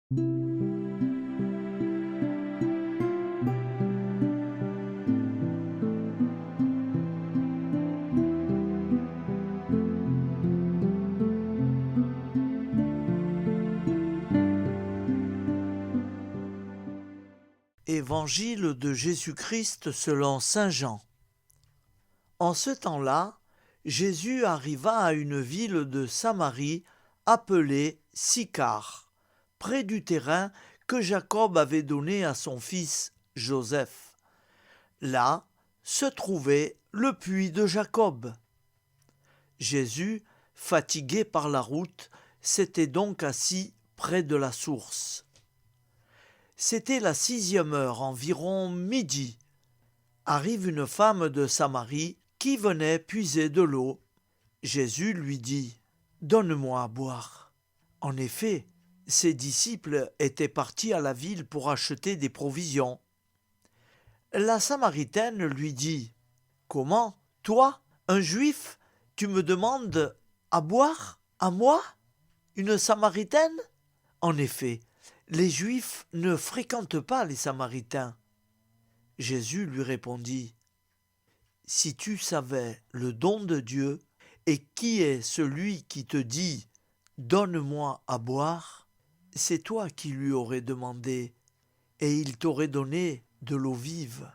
Évangile de Jésus-Christ selon saint Jean. En ce temps-là, Jésus arriva à une ville de Samarie appelée Sychar, près du terrain que Jacob avait donné à son fils Joseph. Là se trouvait le puits de Jacob. Jésus, fatigué par la route, s'était donc assis près de la source. C'était la 6e heure, environ midi. Arrive une femme de Samarie qui venait puiser de l'eau. Jésus lui dit « Donne-moi à boire ». En effet, ses disciples étaient partis à la ville pour acheter des provisions. La Samaritaine lui dit « Comment, toi, un Juif, tu me demandes à boire, à moi, une Samaritaine ?» En effet, les Juifs ne fréquentent pas les Samaritains. Jésus lui répondit « Si tu savais le don de Dieu et qui est celui qui te dit « Donne-moi à boire », c'est toi qui lui aurais demandé et il t'aurait donné de l'eau vive.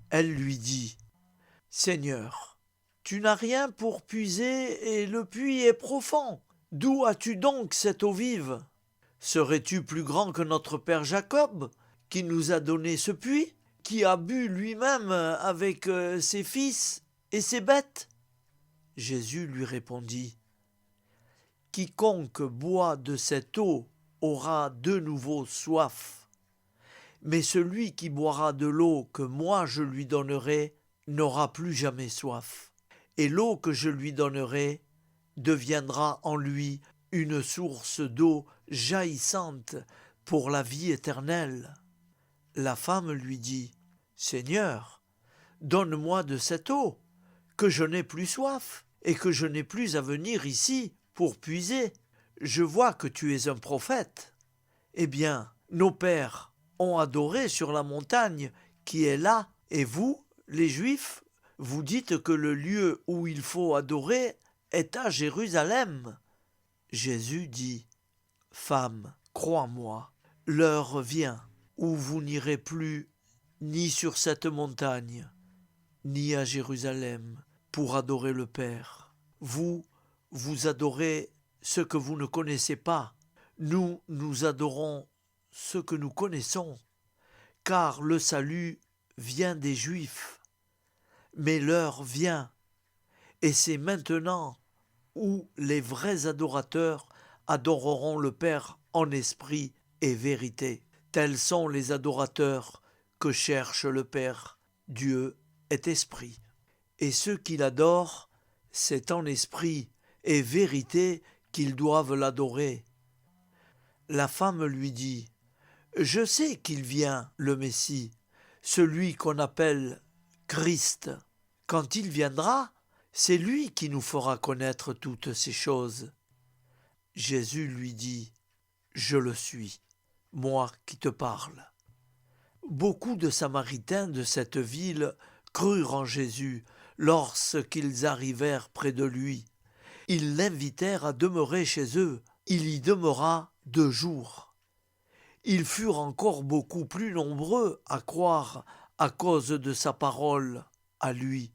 Elle lui dit « Seigneur, tu n'as rien pour puiser et le puits est profond. D'où as-tu donc cette eau vive ? Serais-tu plus grand que notre père Jacob, qui nous a donné ce puits, qui a bu lui-même avec ses fils et ses bêtes ?» Jésus lui répondit « Quiconque boit de cette eau aura de nouveau soif. Mais celui qui boira de l'eau que moi je lui donnerai n'aura plus jamais soif. Et l'eau que je lui donnerai deviendra en lui une source d'eau jaillissante pour la vie éternelle. » La femme lui dit « Seigneur, donne-moi de cette eau, que je n'ai plus soif et que je n'ai plus à venir ici pour puiser. Je vois que tu es un prophète. Eh bien, nos pères ont adoré sur la montagne qui est là, et vous, les Juifs, vous dites que le lieu où il faut adorer est à Jérusalem. » Jésus dit « Femme, crois-moi, l'heure vient où vous n'irez plus ni sur cette montagne, ni à Jérusalem pour adorer le Père. Vous, vous adorez ce que vous ne connaissez pas. Nous, nous adorons ce que nous connaissons, car le salut vient des Juifs. Mais l'heure vient, et c'est maintenant où les vrais adorateurs adoreront le Père en esprit et vérité. Tels sont les adorateurs que cherche le Père. Dieu est esprit. Et ceux qui l'adorent, c'est en esprit et vérité qu'ils doivent l'adorer. La femme lui dit « Je sais qu'il vient, le Messie, celui qu'on appelle Christ. Quand il viendra, c'est lui qui nous fera connaître toutes ces choses. » Jésus lui dit « Je le suis, moi qui te parle. » Beaucoup de Samaritains de cette ville crurent en Jésus lorsqu'ils arrivèrent près de lui. Ils l'invitèrent à demeurer chez eux. Il y demeura 2 jours. Ils furent encore beaucoup plus nombreux à croire à cause de sa parole à lui.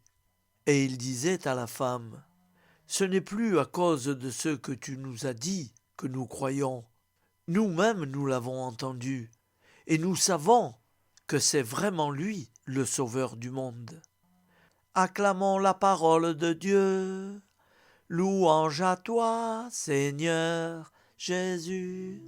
Et il disait à la femme « Ce n'est plus à cause de ce que tu nous as dit que nous croyons. Nous-mêmes nous l'avons entendu, et nous savons que c'est vraiment lui le Sauveur du monde. Acclamons la parole de Dieu. Louange à toi, Seigneur Jésus. »